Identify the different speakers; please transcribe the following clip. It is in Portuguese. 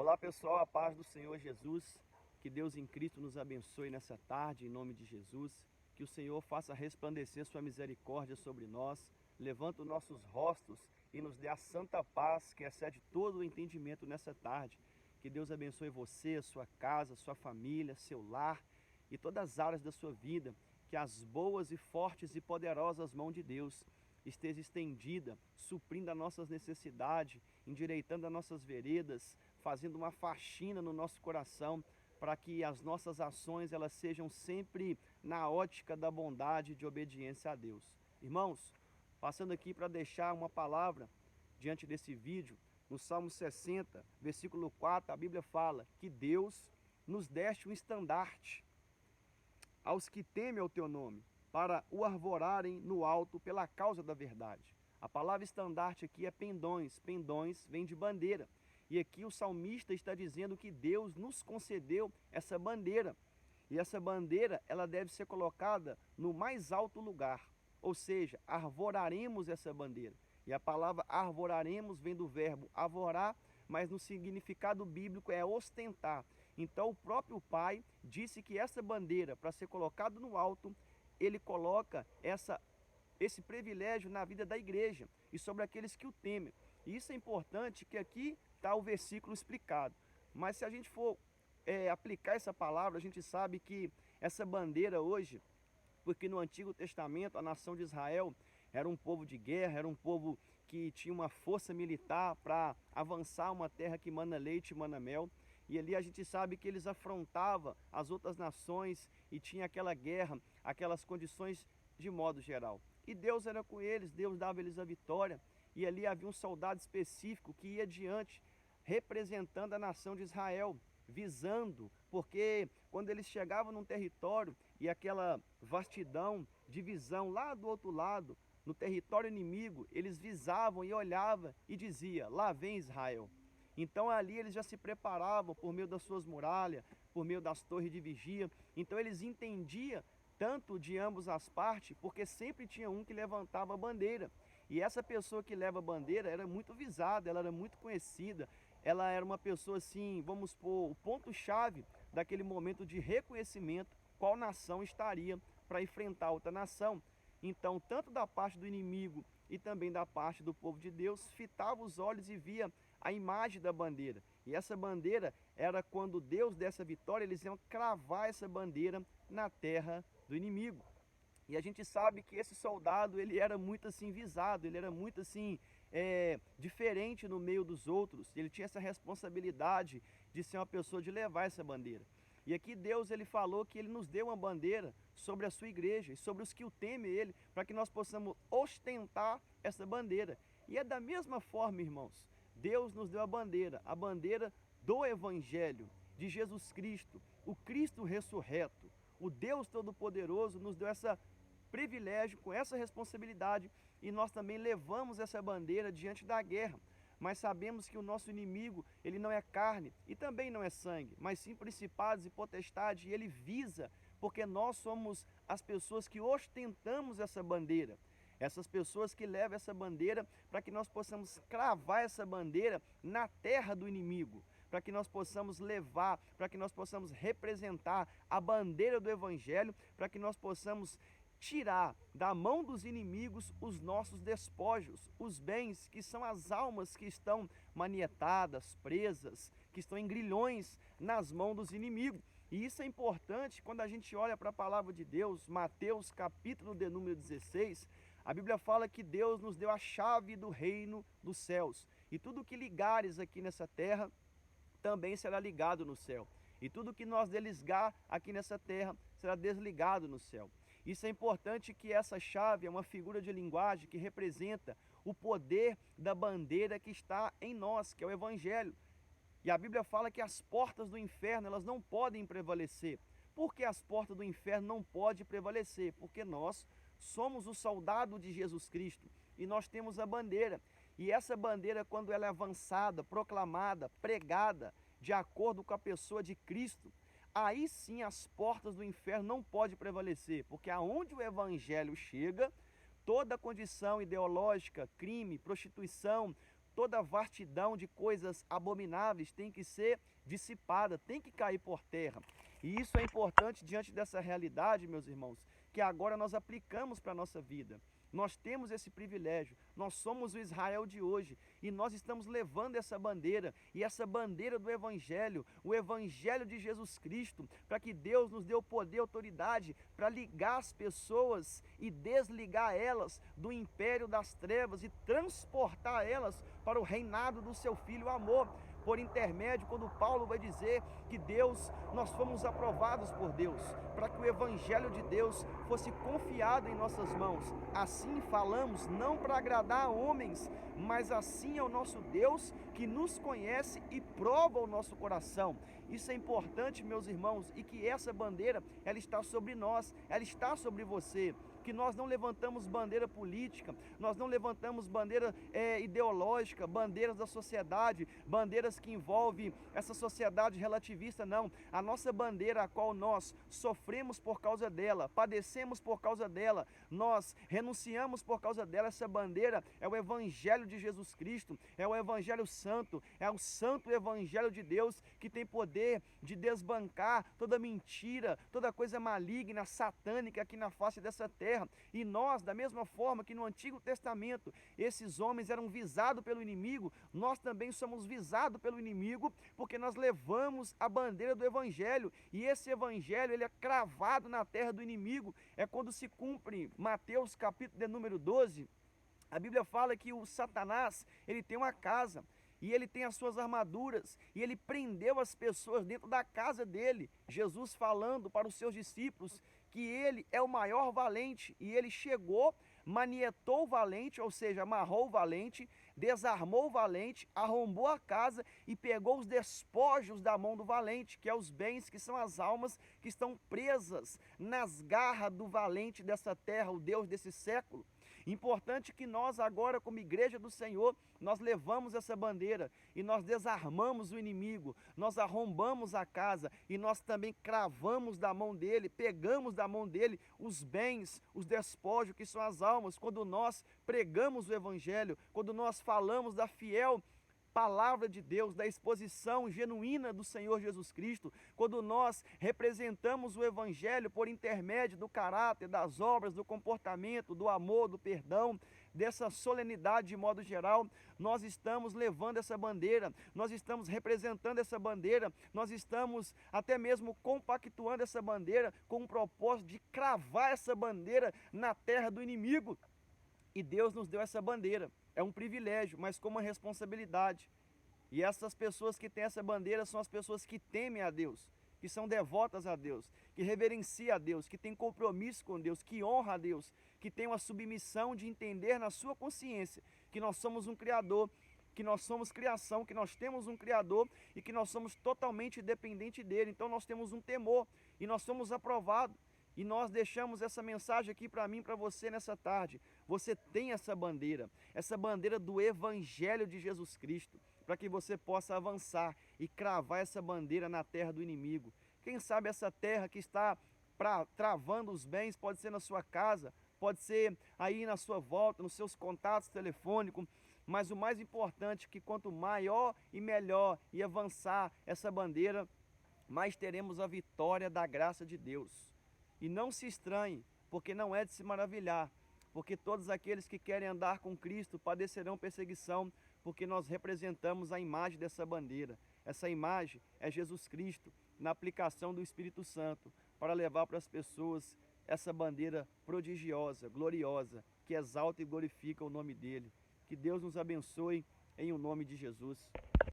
Speaker 1: Olá pessoal, a paz do Senhor Jesus, que Deus em Cristo nos abençoe nessa tarde, em nome de Jesus, que o Senhor faça resplandecer sua misericórdia sobre nós, levanta os nossos rostos e nos dê a santa paz que excede todo o entendimento nessa tarde. Que Deus abençoe você, sua casa, sua família, seu lar e todas as áreas da sua vida, que as boas e fortes e poderosas mãos de Deus esteja estendida, suprindo as nossas necessidades, endireitando as nossas veredas, fazendo uma faxina no nosso coração, para que as nossas ações elas sejam sempre na ótica da bondade e de obediência a Deus. Irmãos, passando aqui para deixar uma palavra diante desse vídeo, no Salmo 60, versículo 4, a Bíblia fala que Deus nos deste um estandarte aos que temem o teu nome, para o arvorarem no alto pela causa da verdade. A palavra estandarte aqui é pendões, pendões vem de bandeira. E aqui o salmista está dizendo que Deus nos concedeu essa bandeira. E essa bandeira, ela deve ser colocada no mais alto lugar. Ou seja, arvoraremos essa bandeira. E a palavra arvoraremos vem do verbo arvorar, mas no significado bíblico é ostentar. Então o próprio Pai disse que essa bandeira, para ser colocada no alto, ele coloca esse privilégio na vida da igreja e sobre aqueles que o temem. E isso é importante, que aqui está o versículo explicado. Mas se a gente for aplicar essa palavra, a gente sabe que essa bandeira hoje, porque no Antigo Testamento a nação de Israel era um povo de guerra, era um povo que tinha uma força militar para avançar uma terra que mana leite e mana mel. E ali a gente sabe que eles afrontavam as outras nações e tinha aquela guerra, aquelas condições de modo geral. E Deus era com eles, Deus dava eles a vitória. E ali havia um soldado específico que ia adiante, representando a nação de Israel, visando, porque quando eles chegavam num território e aquela vastidão de visão lá do outro lado, no território inimigo, eles visavam e olhavam e diziam: lá vem Israel. Então ali eles já se preparavam por meio das suas muralhas, por meio das torres de vigia. Então eles entendiam tanto de ambas as partes, porque sempre tinha um que levantava a bandeira. E essa pessoa que leva a bandeira era muito visada, ela era muito conhecida. Ela era uma pessoa assim, vamos pôr, o ponto-chave daquele momento de reconhecimento, qual nação estaria para enfrentar outra nação. Então, tanto da parte do inimigo e também da parte do povo de Deus, fitava os olhos e via a imagem da bandeira. E essa bandeira era quando Deus desse a vitória, eles iam cravar essa bandeira na terra do inimigo. E a gente sabe que esse soldado, ele era muito assim visado, ele era muito assim diferente no meio dos outros. Ele tinha essa responsabilidade de ser uma pessoa, de levar essa bandeira. E aqui Deus, ele falou que ele nos deu uma bandeira sobre a sua igreja e sobre os que o temem ele, para que nós possamos ostentar essa bandeira. E é da mesma forma, irmãos, Deus nos deu a bandeira do Evangelho de Jesus Cristo, o Cristo ressurreto. O Deus Todo-Poderoso nos deu esse privilégio, com essa responsabilidade, e nós também levamos essa bandeira diante da guerra. Mas sabemos que o nosso inimigo, ele não é carne e também não é sangue, mas sim principados e potestades, e ele visa, porque nós somos as pessoas que ostentamos essa bandeira. Essas pessoas que levam essa bandeira para que nós possamos cravar essa bandeira na terra do inimigo, para que nós possamos levar, para que nós possamos representar a bandeira do Evangelho, para que nós possamos tirar da mão dos inimigos os nossos despojos, os bens, que são as almas que estão manietadas, presas, que estão em grilhões nas mãos dos inimigos. E isso é importante quando a gente olha para a palavra de Deus. Mateus capítulo de número 16, a Bíblia fala que Deus nos deu a chave do reino dos céus. E tudo que ligares aqui nessa terra também será ligado no céu. E tudo que nós desligar aqui nessa terra será desligado no céu. Isso é importante, que essa chave é uma figura de linguagem que representa o poder da bandeira que está em nós, que é o Evangelho. E a Bíblia fala que as portas do inferno, elas não podem prevalecer. Por que as portas do inferno não podem prevalecer? Porque nós somos o soldado de Jesus Cristo e nós temos a bandeira. E essa bandeira, quando ela é avançada, proclamada, pregada, de acordo com a pessoa de Cristo, aí sim as portas do inferno não podem prevalecer, porque aonde o Evangelho chega, toda a condição ideológica, crime, prostituição, toda vastidão de coisas abomináveis tem que ser dissipada, tem que cair por terra. E isso é importante diante dessa realidade, meus irmãos, que agora nós aplicamos para a nossa vida. Nós temos esse privilégio, nós somos o Israel de hoje e nós estamos levando essa bandeira, e essa bandeira do Evangelho, o Evangelho de Jesus Cristo, para que Deus nos dê o poder e autoridade para ligar as pessoas e desligar elas do império das trevas e transportar elas para o reinado do seu Filho amor. Por intermédio, quando Paulo vai dizer que nós fomos aprovados por Deus, para que o Evangelho de Deus fosse confiado em nossas mãos. Assim falamos, não para agradar a homens, mas assim ao nosso Deus, que nos conhece e prova o nosso coração. Isso é importante, meus irmãos, e que essa bandeira, ela está sobre nós, ela está sobre você. Que nós não levantamos bandeira política, nós não levantamos bandeira ideológica, bandeiras da sociedade, bandeiras que envolvem essa sociedade relativista, não. A nossa bandeira, a qual nós sofremos por causa dela, padecemos por causa dela, nós renunciamos por causa dela, essa bandeira é o Evangelho de Jesus Cristo, é o Evangelho Santo, é o Santo Evangelho de Deus, que tem poder de desbancar toda mentira, toda coisa maligna, satânica aqui na face dessa terra. E nós, da mesma forma que no Antigo Testamento esses homens eram visados pelo inimigo, nós também somos visados pelo inimigo, porque nós levamos a bandeira do Evangelho, e esse Evangelho, ele é cravado na terra do inimigo. É quando se cumpre Mateus capítulo de número 12, a Bíblia fala que o Satanás, ele tem uma casa, e ele tem as suas armaduras, e ele prendeu as pessoas dentro da casa dele. Jesus falando para os seus discípulos que ele é o maior valente, e ele chegou, manietou o valente, ou seja, amarrou o valente, desarmou o valente, arrombou a casa e pegou os despojos da mão do valente, que é os bens, que são as almas que estão presas nas garras do valente dessa terra, o Deus desse século. Importante que nós agora, como igreja do Senhor, nós levamos essa bandeira e nós desarmamos o inimigo, nós arrombamos a casa e nós também cravamos da mão dele, pegamos da mão dele os bens, os despojos, que são as almas. Quando nós pregamos o Evangelho, quando nós falamos da fiel palavra de Deus, da exposição genuína do Senhor Jesus Cristo, quando nós representamos o Evangelho por intermédio do caráter, das obras, do comportamento, do amor, do perdão, dessa solenidade de modo geral, nós estamos levando essa bandeira, nós estamos representando essa bandeira, nós estamos até mesmo compactuando essa bandeira com o propósito de cravar essa bandeira na terra do inimigo. E Deus nos deu essa bandeira. É um privilégio, mas com uma responsabilidade. E essas pessoas que têm essa bandeira são as pessoas que temem a Deus, que são devotas a Deus, que reverenciam a Deus, que têm compromisso com Deus, que honram a Deus, que têm uma submissão de entender na sua consciência que nós somos um Criador, que nós somos criação, que nós temos um Criador e que nós somos totalmente dependentes dele. Então nós temos um temor e nós somos aprovados. E nós deixamos essa mensagem aqui para mim, para você nessa tarde. Você tem essa bandeira do Evangelho de Jesus Cristo, para que você possa avançar e cravar essa bandeira na terra do inimigo. Quem sabe essa terra que está travando os bens, pode ser na sua casa, pode ser aí na sua volta, nos seus contatos telefônicos, mas o mais importante é que quanto maior e melhor e avançar essa bandeira, mais teremos a vitória da graça de Deus. E não se estranhe, porque não é de se maravilhar, porque todos aqueles que querem andar com Cristo padecerão perseguição, porque nós representamos a imagem dessa bandeira. Essa imagem é Jesus Cristo, na aplicação do Espírito Santo, para levar para as pessoas essa bandeira prodigiosa, gloriosa, que exalta e glorifica o nome dele. Que Deus nos abençoe em o nome de Jesus.